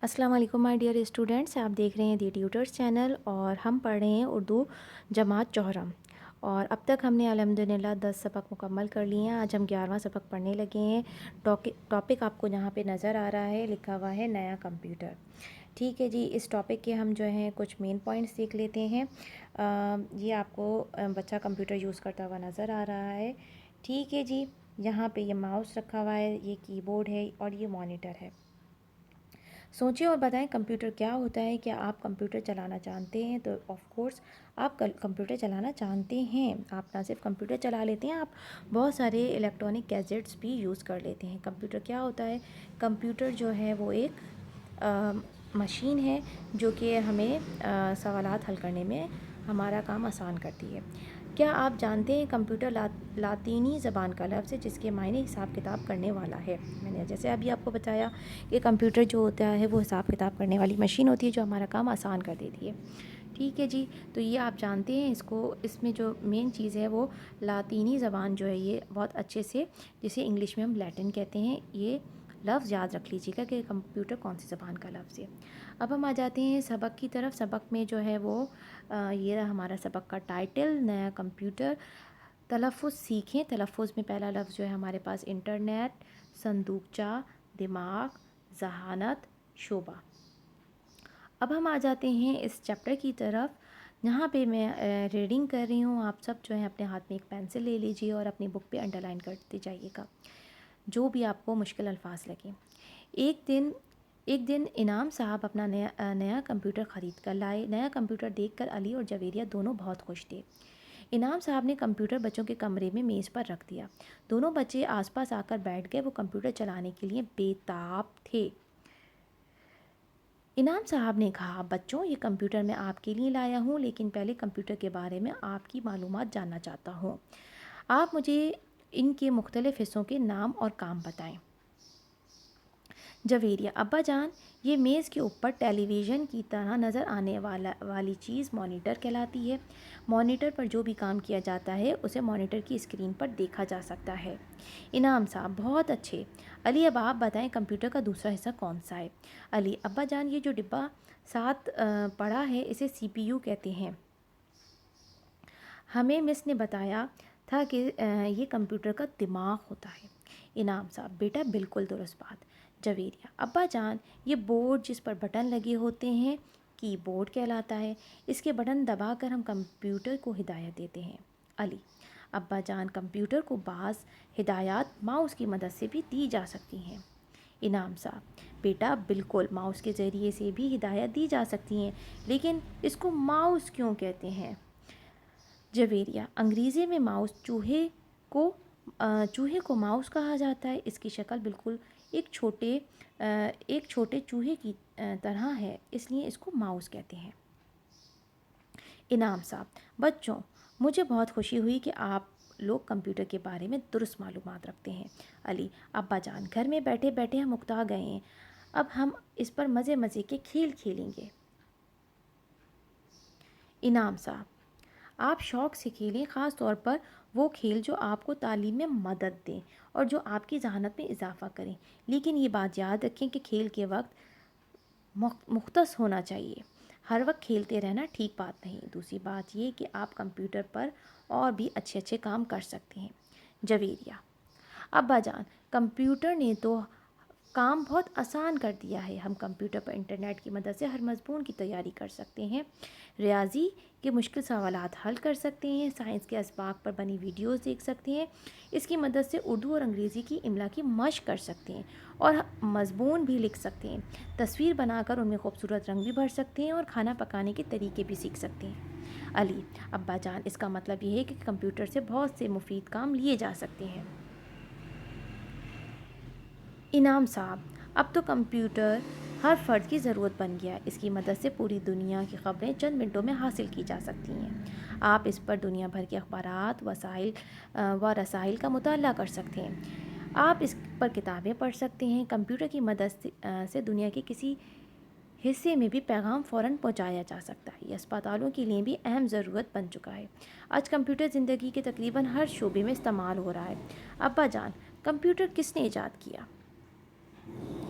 السلام علیکم my dear students, آپ دیکھ رہے ہیں دی ٹیوٹرز چینل اور ہم پڑھ رہے ہیں اردو جماعت چہرم۔ اور اب تک ہم نے الحمدللہ 10 سبق مکمل کر لیے ہیں۔ آج ہم 11واں سبق پڑھنے لگے ہیں۔ ٹاپک آپ کو یہاں پہ نظر آ رہا ہے، لکھا ہوا ہے نیا کمپیوٹر۔ ٹھیک ہے جی، اس ٹاپک کے ہم جو ہیں کچھ مین پوائنٹس دیکھ لیتے ہیں۔ یہ آپ کو بچہ کمپیوٹر یوز کرتا ہوا نظر آ رہا ہے۔ ٹھیک ہے جی، یہاں پہ یہ ماؤس رکھا ہوا ہے، یہ کی بورڈ ہے اور یہ مانیٹر ہے۔ سوچیں اور بتائیں کمپیوٹر کیا ہوتا ہے۔ کیا آپ کمپیوٹر چلانا جانتے ہیں؟ تو آف کورس آپ کمپیوٹر چلانا جانتے ہیں۔ آپ نہ صرف کمپیوٹر چلا لیتے ہیں، آپ بہت سارے الیکٹرانک گیجٹس بھی یوز کر لیتے ہیں۔ کمپیوٹر کیا ہوتا ہے؟ کمپیوٹر جو ہے وہ ایک مشین ہے جو کہ ہمیں سوالات حل کرنے میں ہمارا کام آسان کرتی ہے۔ کیا آپ جانتے ہیں کمپیوٹر لاطینی زبان کا لفظ ہے جس کے معنی حساب کتاب کرنے والا ہے؟ میں نے جیسے ابھی آپ کو بتایا کہ کمپیوٹر جو ہوتا ہے وہ حساب کتاب کرنے والی مشین ہوتی ہے جو ہمارا کام آسان کر دیتی ہے۔ ٹھیک ہے جی، تو یہ آپ جانتے ہیں اس میں جو مین چیز ہے وہ لاطینی زبان جو ہے، یہ بہت اچھے سے، جسے انگلش میں ہم لیٹن کہتے ہیں، یہ لفظ یاد رکھ لیجیے گا کہ کمپیوٹر کون سی زبان کا لفظ ہے۔ اب ہم آ جاتے ہیں سبق کی طرف۔ سبق میں جو ہے وہ یہ رہا ہمارا سبق کا ٹائٹل، نیا کمپیوٹر۔ تلفظ سیکھیں۔ تلفظ میں پہلا لفظ جو ہے ہمارے پاس انٹرنیٹ، صندوقچہ، دماغ، ذہانت، شعبہ۔ اب ہم آ جاتے ہیں اس چیپٹر کی طرف۔ یہاں پہ میں ریڈنگ کر رہی ہوں، آپ سب جو ہے اپنے ہاتھ میں ایک پینسل لے لیجیے اور اپنی بک پہ انڈر لائن کرتے جائیے گا جو بھی آپ کو مشکل الفاظ لگیں۔ ایک دن انعام صاحب اپنا نیا کمپیوٹر خرید کر لائے۔ نیا کمپیوٹر دیکھ کر علی اور جویریہ دونوں بہت خوش تھے۔ انعام صاحب نے کمپیوٹر بچوں کے کمرے میں میز پر رکھ دیا۔ دونوں بچے آس پاس آ کر بیٹھ گئے۔ وہ کمپیوٹر چلانے کے لیے بے تاب تھے۔ انعام صاحب نے کہا، بچوں، یہ کمپیوٹر میں آپ کے لیے لایا ہوں، لیکن پہلے کمپیوٹر کے بارے میں آپ کی معلومات جاننا چاہتا ہوں۔ آپ مجھے ان کے مختلف حصوں کے نام اور کام بتائیں۔ جویریہ، ابا جان، یہ میز کے اوپر ٹیلی ویژن کی طرح نظر آنے والی چیز مانیٹر کہلاتی ہے۔ مانیٹر پر جو بھی کام کیا جاتا ہے اسے مانیٹر کی اسکرین پر دیکھا جا سکتا ہے۔ انعام صاحب، بہت اچھے۔ علی، اب آپ بتائیں کمپیوٹر کا دوسرا حصہ کون سا ہے؟ علی، ابا جان، یہ جو ڈبہ ساتھ پڑا ہے اسے سی پی یو کہتے ہیں۔ ہمیں مس نے بتایا تھا کہ یہ کمپیوٹر کا دماغ ہوتا ہے۔ انعام صاحب، بیٹا بالکل درست بات۔ جویریہ، ابا جان، یہ بورڈ جس پر بٹن لگے ہوتے ہیں کی بورڈ کہلاتا ہے۔ اس کے بٹن دبا کر ہم کمپیوٹر کو ہدایت دیتے ہیں۔ علی، ابا جان، کمپیوٹر کو بعض ہدایات ماؤس کی مدد سے بھی دی جا سکتی ہیں۔ انعام صاحب، بیٹا بالکل، ماؤس کے ذریعے سے بھی ہدایت دی جا سکتی ہیں، لیکن اس کو ماؤس کیوں کہتے ہیں؟ جویریہ، انگریزی میں ماؤس چوہے کو ماؤس کہا جاتا ہے۔ اس کی شکل بالکل ایک چھوٹے چوہے کی طرح ہے، اس لیے اس کو ماؤس کہتے ہیں۔ انعام صاحب، بچوں، مجھے بہت خوشی ہوئی کہ آپ لوگ کمپیوٹر کے بارے میں درست معلومات رکھتے ہیں۔ علی، ابا جان، گھر میں بیٹھے بیٹھے ہم اکتا گئے ہیں، اب ہم اس پر مزے کے کھیل کھیلیں گے۔ انعام صاحب، آپ شوق سے کھیلیں، خاص طور پر وہ کھیل جو آپ کو تعلیم میں مدد دیں اور جو آپ کی ذہانت میں اضافہ کریں، لیکن یہ بات یاد رکھیں کہ کھیل کے وقت مختص ہونا چاہیے۔ ہر وقت کھیلتے رہنا ٹھیک بات نہیں۔ دوسری بات یہ کہ آپ کمپیوٹر پر اور بھی اچھے کام کر سکتے ہیں۔ جویریہ، ابا جان، کمپیوٹر نے تو کام بہت آسان کر دیا ہے۔ ہم کمپیوٹر پر انٹرنیٹ کی مدد سے ہر مضمون کی تیاری کر سکتے ہیں، ریاضی کے مشکل سوالات حل کر سکتے ہیں، سائنس کے اسباق پر بنی ویڈیوز دیکھ سکتے ہیں، اس کی مدد سے اردو اور انگریزی کی املا کی مشق کر سکتے ہیں اور مضمون بھی لکھ سکتے ہیں، تصویر بنا کر ان میں خوبصورت رنگ بھی بھر سکتے ہیں اور کھانا پکانے کے طریقے بھی سیکھ سکتے ہیں۔ علی، ابا جان، اس کا مطلب یہ ہے کہ کمپیوٹر سے بہت سے مفید کام لیے جا سکتے ہیں۔ انعام صاحب، اب تو کمپیوٹر ہر فرد کی ضرورت بن گیا ہے۔ اس کی مدد سے پوری دنیا کی خبریں چند منٹوں میں حاصل کی جا سکتی ہیں۔ آپ اس پر دنیا بھر کے اخبارات و رسائل کا مطالعہ کر سکتے ہیں۔ آپ اس پر کتابیں پڑھ سکتے ہیں۔ کمپیوٹر کی مدد سے دنیا کے کسی حصے میں بھی پیغام فوراً پہنچایا جا سکتا ہے۔ یہ اسپتالوں کے لیے بھی اہم ضرورت بن چکا ہے۔ آج کمپیوٹر زندگی کے تقریباً ہر شعبے میں استعمال ہو رہا ہے۔ ابا جان، کمپیوٹر کس نے ایجاد کیا؟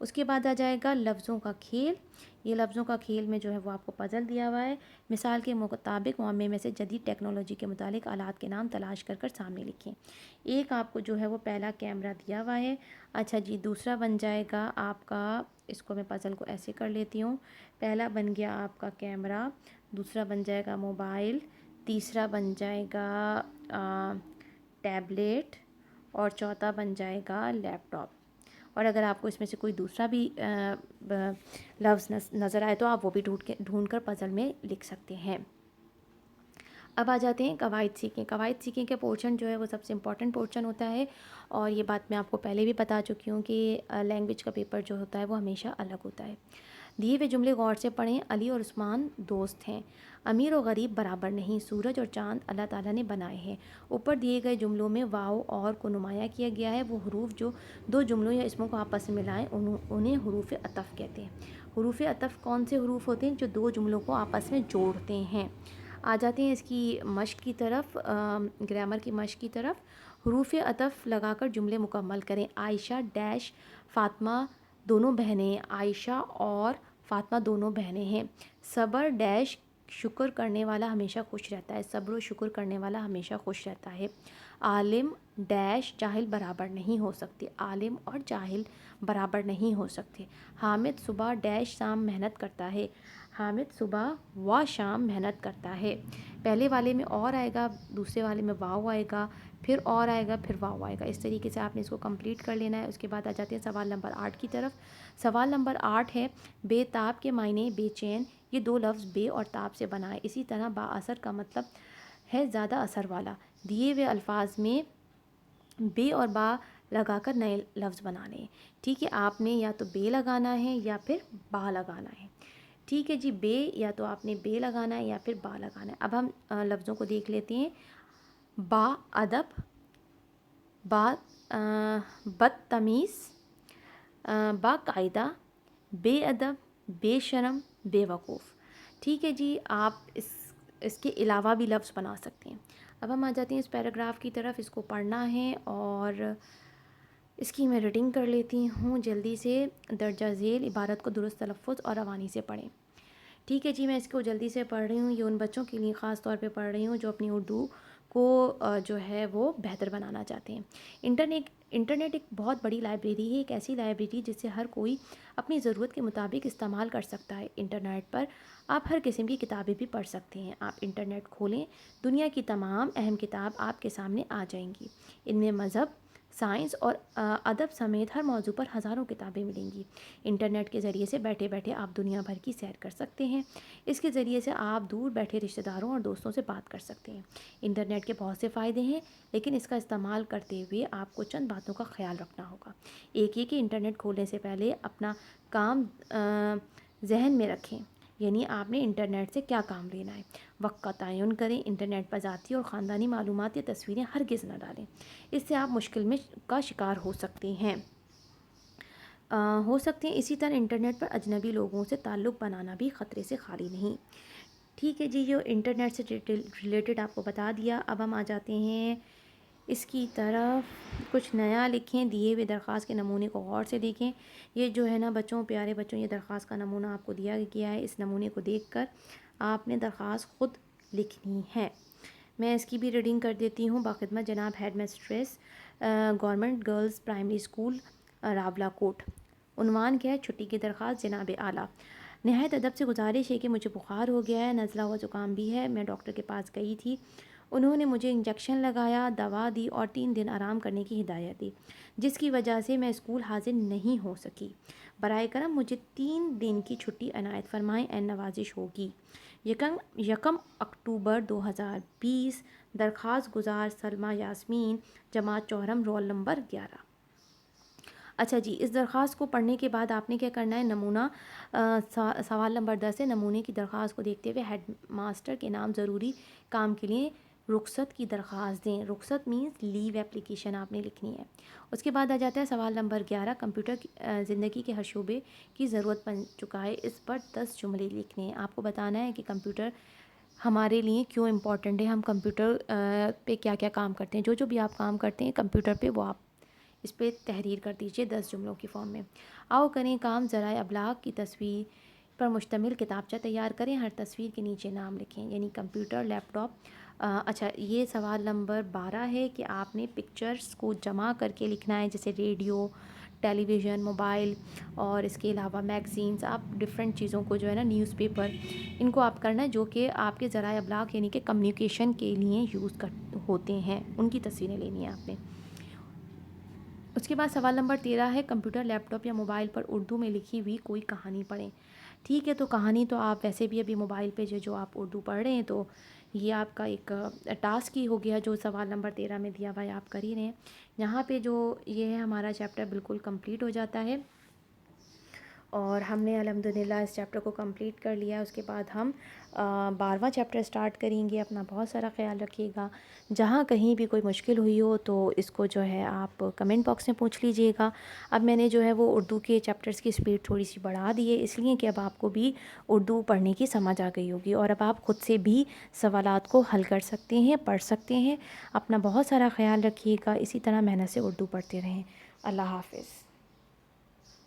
اس کے بعد آ جائے گا لفظوں کا کھیل. یہ لفظوں کا کھیل میں جو ہے وہ آپ کو پزل دیا ہوا ہے. مثال کے مطابق معمے میں سے جدید ٹیکنالوجی کے متعلق آلات کے نام تلاش کر کر سامنے لکھیں. ایک آپ کو جو ہے وہ پہلا کیمرہ دیا ہوا ہے. اچھا جی, دوسرا بن جائے گا آپ کا, اس کو میں پزل کو ایسے کر لیتی ہوں. پہلا بن گیا آپ کا کیمرہ, دوسرا بن جائے گا موبائل, تیسرا بن جائے گا ٹیبلیٹ, اور چوتھا بن جائے گا لیپ ٹاپ. اور اگر آپ کو اس میں سے کوئی دوسرا بھی لفظ نظر آئے تو آپ وہ بھی ڈھونڈ کر پزل میں لکھ سکتے ہیں. اب آ جاتے ہیں قواعد سیکھیں. قواعد سیکھیں کا پورشن جو ہے وہ سب سے امپورٹنٹ پورشن ہوتا ہے, اور یہ بات میں آپ کو پہلے بھی بتا چکی ہوں کہ لینگویج کا پیپر جو ہوتا ہے وہ ہمیشہ الگ ہوتا ہے. دیے ہوئے جملے غور سے پڑھیں. علی اور عثمان دوست ہیں. امیر و غریب برابر نہیں. سورج اور چاند اللہ تعالیٰ نے بنائے ہیں. اوپر دیے گئے جملوں میں واو اور کو نمایاں کیا گیا ہے. وہ حروف جو دو جملوں یا اسموں کو آپس میں ملائیں انہیں حروف عطف کہتے ہیں. حروف عطف کون سے حروف ہوتے ہیں؟ جو دو جملوں کو آپس میں جوڑتے ہیں. آ جاتے ہیں اس کی مشق کی طرف, گرامر کی مشق کی طرف. حروف عطف لگا کر جملے مکمل کریں. عائشہ ڈیش فاطمہ دونوں بہنیں. عائشہ اور فاطمہ دونوں بہنیں ہیں. صبر ڈیش شکر کرنے والا ہمیشہ خوش رہتا ہے. صبر و شکر کرنے والا ہمیشہ خوش رہتا ہے. عالم ڈیش جاہل برابر نہیں ہو سکتے. عالم اور جاہل برابر نہیں ہو سکتے. حامد صبح ڈیش شام محنت کرتا ہے. حامد صبح و شام محنت کرتا ہے. پہلے والے میں اور آئے گا, دوسرے والے میں واو آئے گا, پھر اور آئے گا, پھر واو آئے گا. اس طریقے سے آپ نے اس کو کمپلیٹ کر لینا ہے. اس کے بعد آ جاتے ہیں سوال نمبر 8 کی طرف. سوال نمبر 8 ہے بے تاب کے معنی بے چین. یہ دو لفظ بے اور تاب سے بنا ہے. اسی طرح با اثر کا مطلب ہے زیادہ اثر والا. دیے ہوئے الفاظ میں بے اور با لگا کر نئے لفظ بنانے ہیں. ٹھیک ہے, آپ نے یا تو بے لگانا ہے یا پھر با لگانا ہے. ٹھیک ہے جی, بے یا تو آپ نے بے لگانا ہے یا پھر با لگانا ہے. اب ہم لفظوں کو دیکھ لیتے ہیں. با ادب, با بدتمیز, باقاعدہ, بے ادب, بے شرم, بے وقوف. ٹھیک ہے جی, آپ اس کے علاوہ بھی لفظ بنا سکتے ہیں. اب ہم آ جاتے ہیں اس پیراگراف کی طرف. اس کو پڑھنا ہے اور اس کی میں ریڈنگ کر لیتی ہوں جلدی سے. درجہ ذیل عبارت کو درست تلفظ اور روانی سے پڑھیں. ٹھیک ہے جی, میں اس کو جلدی سے پڑھ رہی ہوں. یہ ان بچوں کے لیے خاص طور پہ پڑھ رہی ہوں جو اپنی اردو کو جو ہے وہ بہتر بنانا چاہتے ہیں. انٹرنیٹ ایک بہت بڑی لائبریری ہے. ایک ایسی لائبریری جس سے ہر کوئی اپنی ضرورت کے مطابق استعمال کر سکتا ہے. انٹرنیٹ پر آپ ہر قسم کی کتابیں بھی پڑھ سکتے ہیں. آپ انٹرنیٹ کھولیں, دنیا کی تمام اہم کتاب آپ کے سامنے آ جائیں گی. ان میں مذہب, سائنس اور ادب سمیت ہر موضوع پر ہزاروں کتابیں ملیں گی. انٹرنیٹ کے ذریعے سے بیٹھے بیٹھے آپ دنیا بھر کی سیر کر سکتے ہیں. اس کے ذریعے سے آپ دور بیٹھے رشتہ داروں اور دوستوں سے بات کر سکتے ہیں. انٹرنیٹ کے بہت سے فائدے ہیں, لیکن اس کا استعمال کرتے ہوئے آپ کو چند باتوں کا خیال رکھنا ہوگا. ایک یہ کہ انٹرنیٹ کھولنے سے پہلے اپنا کام ذہن میں رکھیں, یعنی آپ نے انٹرنیٹ سے کیا کام لینا ہے. وقت کا تعین کریں. انٹرنیٹ پر ذاتی اور خاندانی معلومات یا تصویریں ہرگز نہ ڈالیں. اس سے آپ مشکل میں کا شکار ہو سکتے ہیں. اسی طرح انٹرنیٹ پر اجنبی لوگوں سے تعلق بنانا بھی خطرے سے خالی نہیں. ٹھیک ہے جی, جو انٹرنیٹ سے ریلیٹڈ آپ کو بتا دیا. اب ہم آ جاتے ہیں اس کی طرف. کچھ نیا لکھیں. دیے ہوئے درخواست کے نمونے کو غور سے دیکھیں. یہ جو ہے نا بچوں, پیارے بچوں, یہ درخواست کا نمونہ آپ کو دیا گیا ہے. اس نمونے کو دیکھ کر آپ نے درخواست خود لکھنی ہے. میں اس کی بھی ریڈنگ کر دیتی ہوں. باخدمت جناب headmistress, government girls primary school, Rawalakot. عنوان کیا ہے؟ چھٹی کی درخواست جناب اعلیٰ. نہایت ادب سے گزارش ہے کہ مجھے بخار ہو گیا ہے, نزلہ و زکام بھی ہے. میں ڈاکٹر کے پاس گئی تھی. انہوں نے مجھے انجیکشن لگایا, دوا دی اور 3 دن آرام کرنے کی ہدایت دی, جس کی وجہ سے میں اسکول حاضر نہیں ہو سکی. برائے کرم مجھے 3 دن کی چھٹی عنایت فرمائیں. این نوازش ہوگی. 1 اکتوبر 2020. درخواست گزار سلمیٰ یاسمین, جماعت چوہرم, رول نمبر 11. اچھا جی, اس درخواست کو پڑھنے کے بعد آپ نے کیا کرنا ہے؟ نمونہ سوال نمبر 10 ہے. نمونے کی درخواست کو دیکھتے ہوئے ہیڈ ماسٹر کے نام ضروری کام کے لیے رخصت کی درخواست دیں. رخصت مینس لیو اپلیکیشن آپ نے لکھنی ہے. اس کے بعد آ جاتا ہے سوال نمبر 11. کمپیوٹر زندگی کے ہر شعبے کی ضرورت بن چکا ہے. اس پر 10 جملے لکھنے ہیں. آپ کو بتانا ہے کہ کمپیوٹر ہمارے لیے کیوں امپورٹنٹ ہے, ہم کمپیوٹر پہ کیا کیا کام کرتے ہیں. جو بھی آپ کام کرتے ہیں کمپیوٹر پہ, وہ آپ اس پہ تحریر کر دیجیے 10 جملوں کی فارم میں۔ آؤ کریں کام، ذرائع ابلاغ کی تصویر پر مشتمل کتابچہ تیار کریں، ہر تصویر کے نیچے نام لکھیں، یعنی کمپیوٹر، لیپ ٹاپ۔ اچھا، یہ سوال نمبر 12 ہے کہ آپ نے پکچرز کو جمع کر کے لکھنا ہے، جیسے ریڈیو، ٹیلی ویژن، موبائل، اور اس کے علاوہ میگزینز، آپ ڈفرینٹ چیزوں کو جو ہے نا، نیوز پیپر، ان کو آپ کرنا ہے جو کہ آپ کے ذرائع ابلاغ یعنی کہ کمیونیکیشن کے لیے یوز ہوتے ہیں، ان کی تصویریں لینی ہیں آپ نے۔ اس کے بعد سوال نمبر 13 ہے کمپیوٹر، لیپ ٹاپ یا موبائل پر اردو میں لکھی ہوئی کوئی کہانی پڑھیں۔ ٹھیک ہے، تو کہانی تو آپ ویسے بھی ابھی موبائل پہ جو آپ اردو پڑھ رہے ہیں، تو یہ آپ کا ایک ٹاسک ہی ہو گیا جو سوال نمبر 13 میں دیا ہوا ہے، آپ کر ہی رہے ہیں۔ یہاں پہ جو یہ ہے ہمارا چیپٹر بالکل کمپلیٹ ہو جاتا ہے، اور ہم نے الحمدللہ اس چیپٹر کو کمپلیٹ کر لیا۔ اس کے بعد ہم 12واں چیپٹر سٹارٹ کریں گے۔ اپنا بہت سارا خیال رکھیے گا۔ جہاں کہیں بھی کوئی مشکل ہوئی ہو تو اس کو جو ہے آپ کمنٹ باکس میں پوچھ لیجئے گا۔ اب میں نے جو ہے وہ اردو کے چیپٹرز کی سپیڈ تھوڑی سی بڑھا دی ہے، اس لیے کہ اب آپ کو بھی اردو پڑھنے کی سمجھ آ گئی ہوگی، اور اب آپ خود سے بھی سوالات کو حل کر سکتے ہیں، پڑھ سکتے ہیں۔ اپنا بہت سارا خیال رکھیے گا، اسی طرح محنت سے اردو پڑھتے رہیں۔ اللہ حافظ۔